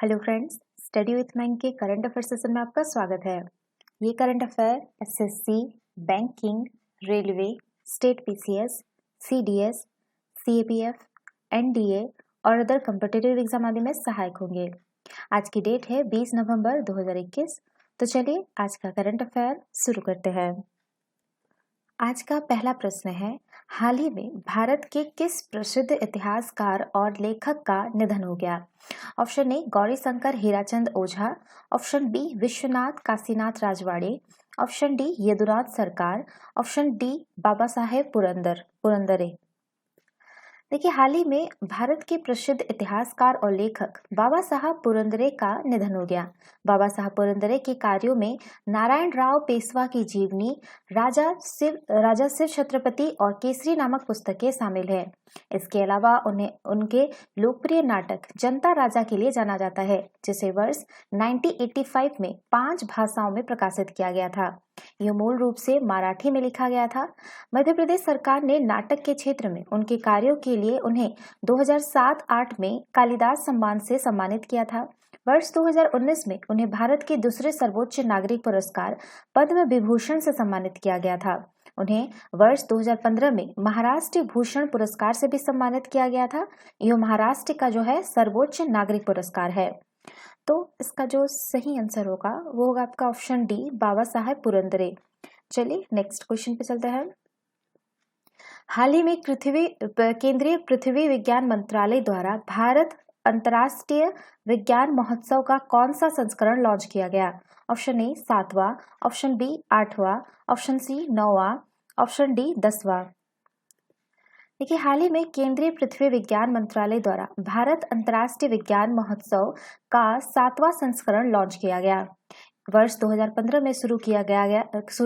Hello friends, study with मैंग के current affair session में आपका स्वागत है। ये current affair SSC, banking, railway, state PCS, CDS, CAPF, NDA और अदर कॉम्पिटिटिव एग्जाम आदि में सहायक होंगे। आज की डेट है 20 नवंबर 2021। तो चलिए आज का करंट अफेयर शुरू करते हैं। आज का पहला प्रश्न है, हाल ही में भारत के किस प्रसिद्ध इतिहासकार और लेखक का निधन हो गया? Option A Gaurishankar Hirachand Ojha, option B Vishwanath Kashinath Rajwade, option D Yaduraj Sarkar, option D Babasaheb Purandare. देखिए, हाल ही में भारत के प्रसिद्ध इतिहासकार और लेखक बाबा साहब पुरंदरे का निधन हो गया। बाबा साहब पुरंदरे के कार्यों में नारायण राव पेशवा की जीवनी, राजा शिव छत्रपति और केसरी नामक पुस्तकें शामिल है। इसके अलावा उन्हें उनके लोकप्रिय नाटक जनता राजा के लिए जाना जाता है, जिसे वर्ष 1985 में 5 भाषाओं में प्रकाशित किया गया था। यह मूल रूप से मराठी में लिखा गया था। मध्य प्रदेश सरकार ने नाटक के क्षेत्र में उनके कार्यों के लिए उन्हें 2007-8 में कालिदास सम्मान से सम्मानित किया था। वर्ष 2019 में उन्हें भारत के दूसरे सर्वोच्च नागरिक पुरस्कार पद्म विभूषण से सम्मानित किया गया था। उन्हें वर्ष 2015 में महाराष्ट्र भूषण पुरस्कार से भी सम्मानित किया गया था। यह महाराष्ट्र का जो है सर्वोच्च नागरिक पुरस्कार है। तो इसका जो सही आंसर होगा वो होगा आपका option D, Babasaheb Purandare. चलिए नेक्स्ट क्वेश्चन पे चलते हैं। हाल ही में केंद्रीय पृथ्वी विज्ञान मंत्रालय द्वारा भारत अंतर्राष्ट्रीय विज्ञान महोत्सव का कौन सा संस्करण लॉन्च किया गया? ऑप्शन ए 7वां, ऑप्शन बी 8वां, ऑप्शन सी 9वां, ऑप्शन डी 10वां। देखिए, हाल ही में केंद्रीय पृथ्वी विज्ञान मंत्रालय द्वारा भारत अंतर्राष्ट्रीय विज्ञान महोत्सव का 7वां संस्करण लॉन्च किया गया। वर्ष 2015 में शुरू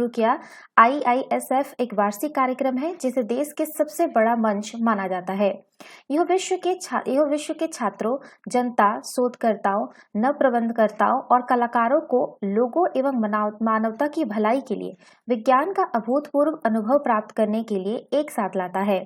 किया IISF एक वार्षिक कार्यक्रम है जिसे देश के सबसे बड़ा मंच माना जाता है। यह विश्व के छात्रों, जनता, शोधकर्ताओं, नवप्रबंधकर्ताओं और कलाकारों को लोगों एवं मानवता की भलाई के लिए विज्ञान का अभूतपूर्व अनुभव प्राप्त करने के लिए एक साथ लाता है।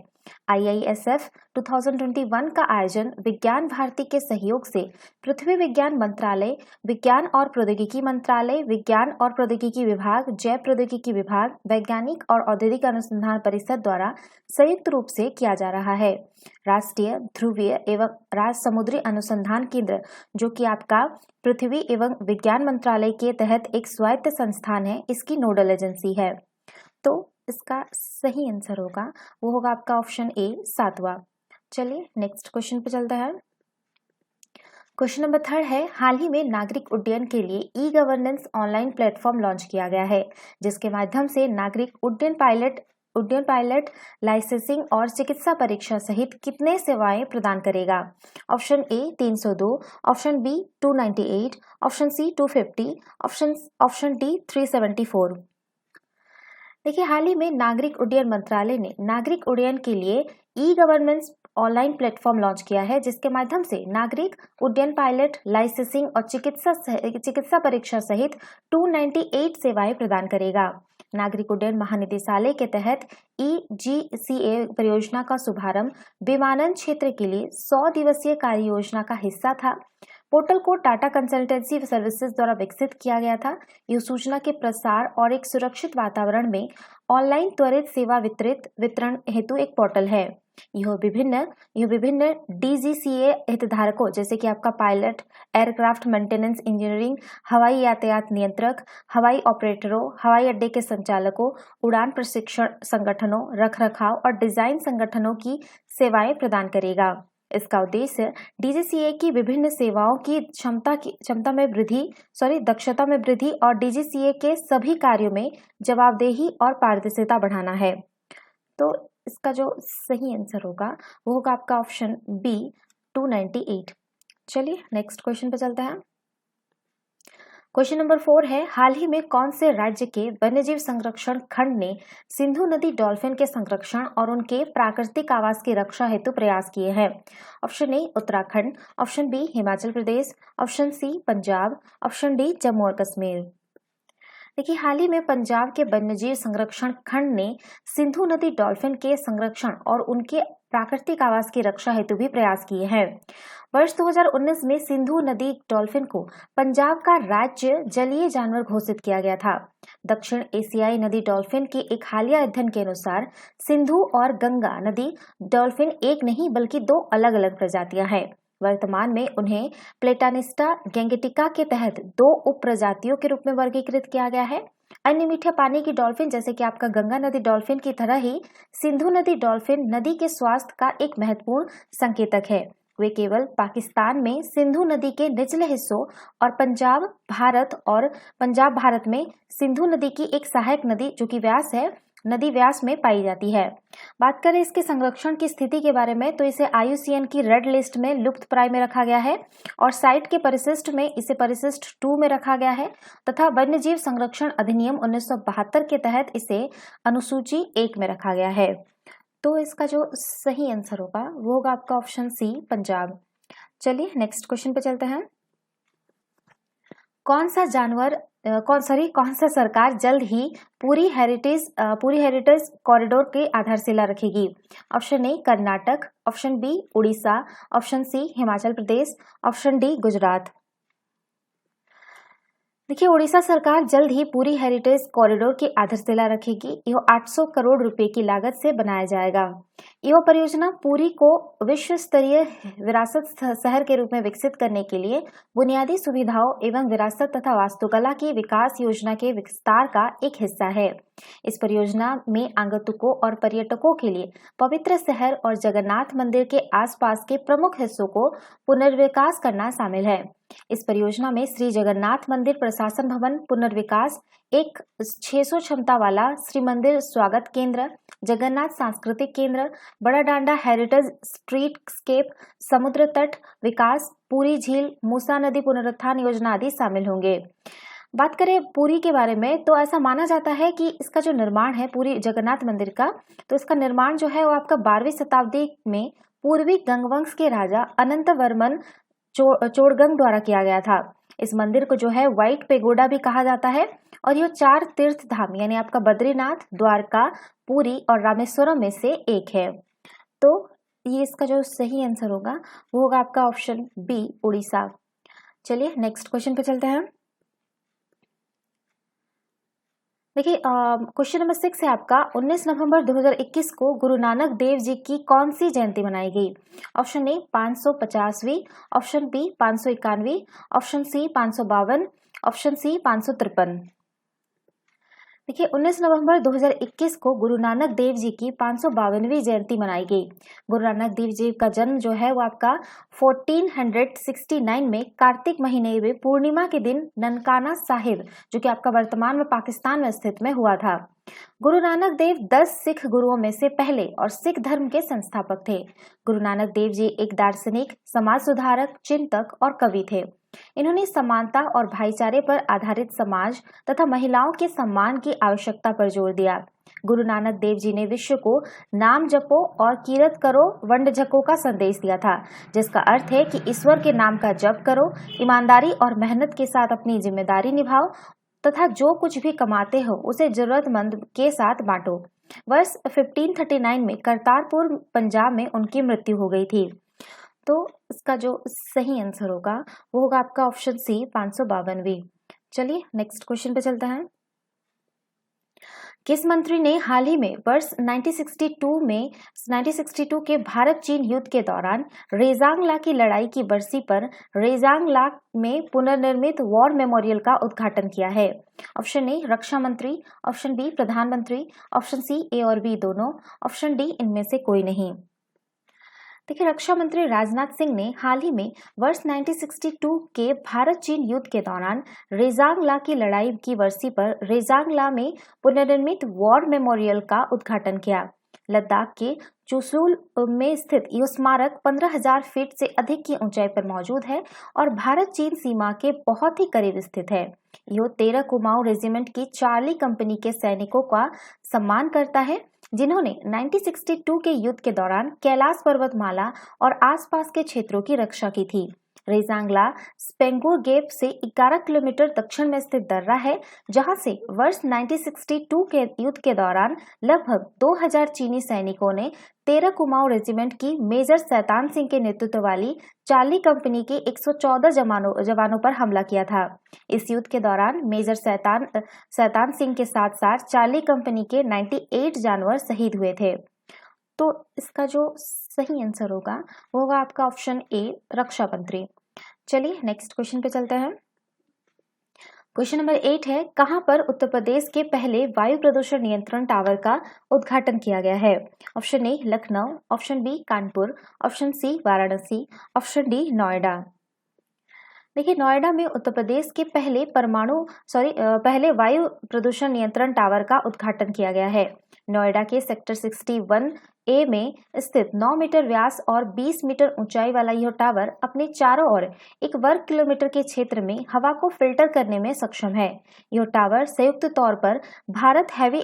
IISF 2021 का आयोजन विज्ञान भारती के सहयोग से पृथ्वी विज्ञान मंत्रालय, विज्ञान और प्रौद्योगिकी मंत्रालय, विज्ञान और प्रौद्योगिकी विभाग, जैव प्रौद्योगिकी विभाग, वैज्ञानिक और औद्योगिक अनुसंधान परिषद द्वारा संयुक्त रूप से किया जा रहा है। राष्ट्रीय ध्रुवीय एवं राज समुद्री अनुसंधान केंद्र, जो कि आपका पृथ्वी एवं विज्ञान मंत्रालय के तहत एक स्वायत्त संस्थान है, इसकी नोडल एजेंसी है। तो इसका सही आंसर होगा वो होगा आपका ऑप्शन ए 7वां। चलिए नेक्स्ट क्वेश्चन पे चलते हैं। क्वेश्चन नंबर 3 है, हाल ही में नागरिक उड्डयन के लिए e governance online platform launch किया गया है, जिसके माध्यम से नागरिक उड्डयन पायलट लाइसेंसिंग और चिकित्सा परीक्षा सहित कितने सेवाएं प्रदान करेगा? Option A 302, option B 298, option C 250, option D 374। देखिए, हाल ही में नागरिक उड्डयन मंत्रालय ने नागरिक उड्डयन के लिए e governance online platform launch किया है, जिसके माध्यम से नागरिक उड्डयन पायलट लाइसेंसिंग और चिकित्सा परीक्षा सहित 298 सेवाएं प्रदान करेगा। नागरिक उड्डयन महानिदेशालय के तहत EGCA परियोजना का शुभारंभ विमानन क्षेत्र के लिए 100 दिवसीय कार्य योजना का हिस्सा था। पोर्टल को टाटा कंसल्टेंसी सर्विसेज द्वारा विकसित किया गया था। यह सूचना के प्रसार और एक सुरक्षित वातावरण में ऑनलाइन त्वरित सेवा वितरण हेतु एक पोर्टल है। यह विभिन्न DGCA हितधारकों जैसे कि आपका पायलट, एयरक्राफ्ट मेंटेनेंस इंजीनियरिंग, हवाई यातायात नियंत्रक, हवाई ऑपरेटरों, हवाई अड्डे के संचालकों, उड़ान प्रशिक्षण संगठनों, रखरखाव और डिजाइन संगठनों की सेवाएं प्रदान करेगा। इसका उद्देश्य DGCA की विभिन्न सेवाओं की दक्षता में वृद्धि और DGCA के सभी कार्यों में जवाबदेही और पारदर्शिता बढ़ाना है। तो इसका जो सही आंसर होगा वो होगा आपका ऑप्शन बी 298। चलिए नेक्स्ट क्वेश्चन पे चलते हैं। क्वेश्चन नंबर 4 है, हाल ही में कौन से राज्य के वन्यजीव संरक्षण खंड ने सिंधु नदी डॉल्फिन के संरक्षण और उनके प्राकृतिक आवास की रक्षा हेतु प्रयास किए हैं? Option A Uttarakhand, option B Himachal Pradesh, option C Punjab, option D Jammu और कश्मीर। देखिए, हाल ही में पंजाब के वन्यजीव संरक्षण खंड ने सिंधु नदी डॉल्फिन के संरक्षण और उनके प्राकृतिक आवास की रक्षा हेतु भी प्रयास किए हैं। वर्ष 2019 में सिंधु नदी डॉल्फिन को पंजाब का राज्य जलीय जानवर घोषित किया गया था। दक्षिण एशियाई नदी डॉल्फिन के एक हालिया अध्ययन के अनुसार सिंधु और गंगा नदी डॉल्फिन एक नहीं बल्कि दो अलग अलग प्रजातियां हैं। वर्तमान में उन्हें प्लेटानिस्टा गैंगेटिका के तहत दो उप प्रजातियों के रूप में वर्गीकृत किया गया है। अन्य मीठे पानी की डॉल्फिन जैसे कि आपका गंगा नदी डॉल्फिन की तरह ही सिंधु नदी डॉल्फिन नदी के स्वास्थ्य का एक महत्वपूर्ण संकेतक है। वे केवल पाकिस्तान में सिंधु नदी के निचले हिस्सों और पंजाब भारत में सिंधु नदी की एक सहायक नदी जो कि नदी व्यास में पाई जाती है। बात करें इसके संरक्षण की स्थिति के बारे में तो इसे IUCN की रेड लिस्ट में लुप्त प्राय में रखा गया है और साइट के परिशिष्ट में इसे परिशिष्ट 2 में रखा गया है तथा वन्यजीव संरक्षण अधिनियम 1972 के तहत इसे अनुसूची 1 में रखा गया है। तो इसका जो सही आंसर होगा वो होगा आपका ऑप्शन सी पंजाब। चलिए नेक्स्ट क्वेश्चन पे चलते हैं। कौन सा सरकार जल्द ही पूरी हेरिटेज कॉरिडोर की आधारशिला रखेगी? Option A Karnataka, option B Orissa, option C Himachal Pradesh, option D Gujarat. देखिए, उड़ीसा सरकार जल्द ही पूरी हेरिटेज कॉरिडोर की आधारशिला रखेगी। यह 800 करोड़ रुपए की लागत से बनाया जाएगा। यह परियोजना पुरी को विश्व स्तरीय विरासत शहर के रूप में विकसित करने के लिए बुनियादी सुविधाओं एवं विरासत तथा वास्तुकला की विकास योजना के विस्तार का एक हिस्सा है। इस परियोजना में आगंतुकों और पर्यटकों के लिए पवित्र शहर और जगन्नाथ मंदिर के आसपास के प्रमुख हिस्सों को पुनर्विकास करना शामिल है। इस परियोजना में श्री जगन्नाथ मंदिर प्रशासन भवन पुनर्विकास, एक 600 क्षमता वाला श्री मंदिर स्वागत केंद्र, जगन्नाथ सांस्कृतिक केंद्र, बड़ा डांडा हेरिटेज स्ट्रीटस्केप, समुद्र तट विकास, पुरी झील, मूसा नदी पुनरुत्थान योजना आदि शामिल होंगे। बात करें पुरी के बारे में तो ऐसा माना जाता है कि इसका जो निर्माण है पुरी जगन्नाथ मंदिर का, तो इसका निर्माण जो है वो आपका 12वीं शताब्दी में पूर्वी गंगवंश के राजा अनंत वर्मन चोड़गंग द्वारा किया गया था। इस मंदिर को जो है व्हाइट पेगोडा भी कहा जाता है और यह 4 तीर्थ धाम यानी आपका बद्रीनाथ, द्वारका, पुरी और रामेश्वरम में से एक है। तो ये इसका जो सही आंसर होगा वो होगा आपका ऑप्शन बी उड़ीसा। चलिए नेक्स्ट क्वेश्चन पे चलते हैं। देखिए, क्वेश्चन नंबर 6 है आपका 19 नवंबर 2021 को गुरु नानक देव जी की कौन सी जयंती मनाई गई? ऑप्शन ए 550वीं, ऑप्शन बी 591वीं, ऑप्शन सी 552, ऑप्शन सी 553। देखिए, 19 नवंबर 2021 को गुरु नानक देव जी की 552वीं जयंती मनाई गई। गुरु नानक देव जी का जन्म जो है वो आपका 1469 में कार्तिक महीने में पूर्णिमा के दिन ननकाना साहिब जो कि आपका वर्तमान में पाकिस्तान में स्थित में हुआ था। गुरु नानक देव 10 सिख गुरुओं में से पहले और सिख धर्म के संस्थापक थे। गुरु नानक देव जी एक दार्शनिक, समाज सुधारक, चिंतक और कवि थे। इन्होंने समानता और भाईचारे पर आधारित समाज तथा महिलाओं के सम्मान की आवश्यकता पर जोर दिया। गुरु नानक देव जी ने विश्व को नाम जपो और कीरत करो वंड झको का संदेश दिया था, जिसका अर्थ है कि ईश्वर के नाम का जप करो, ईमानदारी और मेहनत के साथ अपनी जिम्मेदारी निभाओ तथा जो कुछ भी कमाते हो उसे जरूरतमंद के साथ बांटो। वर्ष 1539 में करतारपुर पंजाब में उनकी मृत्यु हो गई थी। तो इसका जो सही आंसर होगा वो होगा आपका ऑप्शन सी 552वीं। चलिए नेक्स्ट क्वेश्चन पे चलते हैं। किस मंत्री ने हाल ही में वर्ष 1962 के भारत चीन युद्ध के दौरान रेजांगला की लड़ाई की बरसी पर रेजांगला में पुनर्निर्मित वॉर मेमोरियल का उद्घाटन किया है? ऑप्शन ए रक्षा मंत्री, ऑप्शन बी प्रधानमंत्री, ऑप्शन सी ए और बी दोनों, ऑप्शन डी इनमें से कोई नहीं। देखिए, रक्षा मंत्री राजनाथ सिंह ने हाल ही में वर्ष 1962 के भारत चीन युद्ध के दौरान रेजांगला की लड़ाई की बरसी पर रेजांगला में पुनर्निर्मित वॉर मेमोरियल का उद्घाटन किया। लद्दाख के चुशूल में स्थित यह स्मारक 15,000 फीट से अधिक की ऊंचाई पर मौजूद है और भारत चीन सीमा के बहुत ही करीब स्थित है। यह 13 कुमाऊं रेजिमेंट की चार्ली कंपनी के सैनिकों का सम्मान करता है, जिन्होंने 1962 के युद्ध के दौरान कैलाश पर्वतमाला और आसपास के क्षेत्रों की रक्षा की थी। रेजांगला स्पेंगुर गेप से 11 किलोमीटर दक्षिण में स्थित दर्रा है, जहां से वर्ष 1962 के युद्ध के दौरान लगभग 2000 चीनी सैनिकों ने 13 कुमाऊं रेजिमेंट की मेजर शैतान सिंह के नेतृत्व वाली चार्ली कंपनी के 114 जवानों पर हमला किया था। इस युद्ध के दौरान मेजर शैतान सिंह के साथ साथ चार्ली कंपनी के 98 जानवर शहीद हुए थे। तो इसका जो सही आंसर होगा वो होगा आपका ऑप्शन ए, रक्षा मंत्री। चलिए नेक्स्ट क्वेश्चन पे चलते हैं। क्वेश्चन नंबर 8 है, कहां पर उत्तर प्रदेश के पहले वायु प्रदूषण नियंत्रण टावर का उद्घाटन किया गया है? Option A Lucknow, option B Kanpur, option C Varanasi, option D Noida. देखिए, नोएडा में उत्तर प्रदेश के पहले वायु प्रदूषण नियंत्रण टावर का उद्घाटन किया गया है। नोएडा के सेक्टर 61A में स्थित 9 मीटर व्यास और 20 मीटर ऊंचाई वाला यह टावर अपने चारों ओर 1 वर्ग किलोमीटर के क्षेत्र में हवा को फिल्टर करने में सक्षम है। यह टावर संयुक्त तौर पर भारत हैवी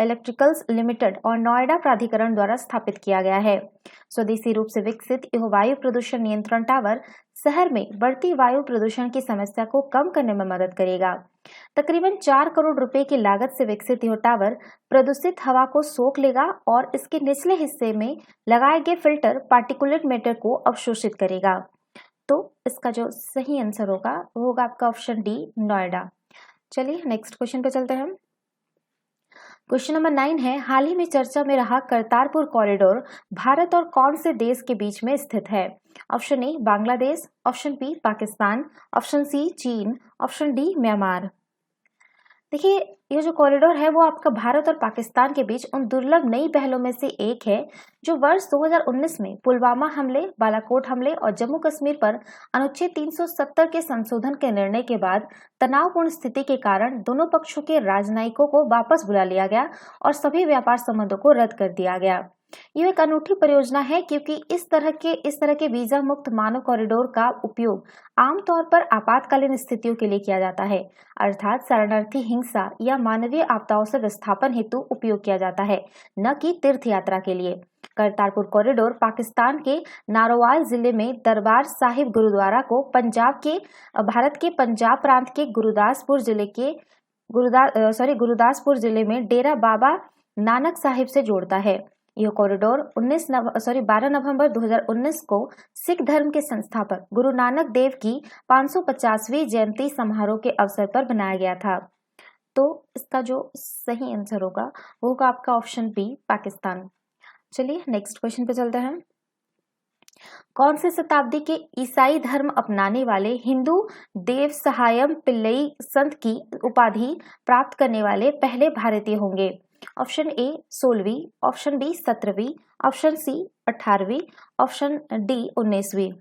इलेक्ट्रिकल्स लिमिटेड और नोएडा प्राधिकरण द्वारा स्थापित किया गया है। स्वदेशी रूप से विकसित यह वायु प्रदूषण नियंत्रण टावर शहर में बढ़ती वायु प्रदूषण की समस्या को कम करने में मदद करेगा। तकरीबन 4 करोड़ रुपए की लागत से विकसित यह टावर प्रदूषित हवा को सोख लेगा और इसके निचले हिस्से में लगाए गए फिल्टर पार्टिकुलेट मैटर को अवशोषित करेगा। तो इसका जो सही आंसर होगा वो होगा आपका ऑप्शन डी, नोएडा। चलिए नेक्स्ट क्वेश्चन पे चलते हैं। क्वेश्चन नंबर 9 है, हाल ही में चर्चा में रहा करतारपुर कॉरिडोर भारत और कौन से देश के बीच में स्थित है? Option A Bangladesh, option B Pakistan, option C चीन, ऑप्शन डी म्यांमार। देखिए, ये जो कॉरिडोर है वो आपका भारत और पाकिस्तान के बीच उन दुर्लभ नई पहलों में से एक है जो वर्ष 2019 में पुलवामा हमले, बालाकोट हमले और जम्मू कश्मीर पर अनुच्छेद 370 के संशोधन के निर्णय के बाद तनावपूर्ण स्थिति के कारण दोनों पक्षों के राजनयिकों को वापस बुला लिया गया और सभी व्यापार संबंधों को रद्द कर दिया गया। यह एक अनूठी परियोजना है क्योंकि इस तरह के वीजा मुक्त मानव कॉरिडोर का उपयोग आमतौर पर आपातकालीन स्थितियों के लिए किया जाता है, अर्थात शरणार्थी हिंसा या मानवीय आपदाओं से विस्थापन हेतु उपयोग किया जाता है, न कि तीर्थ यात्रा के लिए। करतारपुर कॉरिडोर पाकिस्तान के नारोवाल जिले में दरबार साहिब गुरुद्वारा को भारत के पंजाब प्रांत के गुरुदासपुर जिले में डेरा बाबा नानक साहिब से जोड़ता है। यह कॉरिडोर 12 नवंबर 2019 को सिख धर्म के संस्थापक गुरु नानक देव की 550वीं जयंती समारोह के अवसर पर बनाया गया था। तो इसका जो सही आंसर होगा वो होगा आपका ऑप्शन बी, पाकिस्तान। चलिए नेक्स्ट क्वेश्चन पे चलते हैं। कौन से शताब्दी के ईसाई धर्म अपनाने वाले हिंदू देवसहायम पिल्लई संत की उपाधि प्राप्त करने वाले पहले भारतीय होंगे? ऑप्शन ए 16वीं, ऑप्शन बी 17वीं, ऑप्शन सी 18वीं, ऑप्शन डी 19वीं।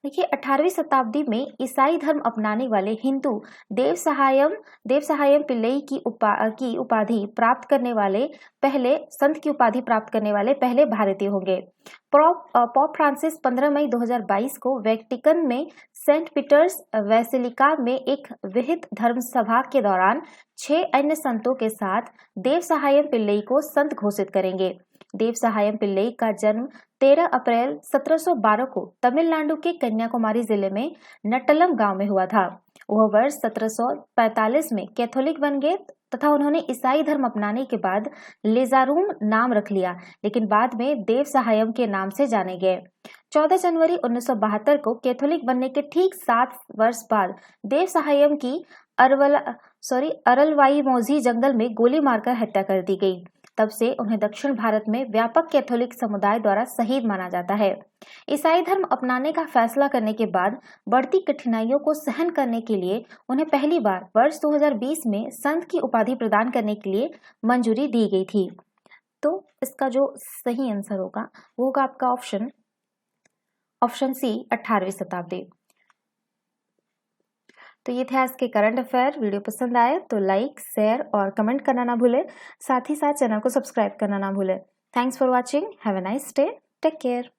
देखिए, 18वीं शताब्दी में ईसाई धर्म अपनाने वाले हिंदू देवसहायम पिल्लई की उपाधि प्राप्त करने वाले पहले भारतीय होंगे। पॉप फ्रांसिस 15 मई 2022 को वेटिकन में सेंट पीटर्स बेसिलिका में एक विहित धर्म सभा के दौरान 6 अन्य संतों के साथ देवसहायम पिल्लई को संत घोषित करेंगे। देवसहायम पिल्लई का जन्म 13 अप्रैल 1712 को तमिलनाडु के कन्याकुमारी जिले में नट्टलम गांव में हुआ था। वह वर्ष 1745 में कैथोलिक बन गए तथा उन्होंने ईसाई धर्म अपनाने के बाद लेजारूम नाम रख लिया, लेकिन बाद में देवसहायम के नाम से जाने गए। 14 जनवरी 1972 को कैथोलिक बनने के ठीक 7 वर्ष बाद देवसहायम की अरलवाई मौजी जंगल में गोली मारकर हत्या कर दी गई। तब से उन्हें दक्षिण भारत में व्यापक कैथोलिक समुदाय द्वारा शहीद माना जाता है। ईसाई धर्म अपनाने का फैसला करने के बाद बढ़ती कठिनाइयों को सहन करने के लिए उन्हें पहली बार वर्ष 2020 में संत की उपाधि प्रदान करने के लिए मंजूरी दी गई थी। तो इसका जो सही आंसर होगा वो होगा आपका ऑप्शन सी, 18वीं शताब्दी। तो ये थे आज के करंट अफेयर। वीडियो पसंद आए तो लाइक, शेयर और कमेंट करना ना भूलें। साथ ही साथ चैनल को सब्सक्राइब करना ना भूलें। Thanks for watching. Have a nice day. Take care.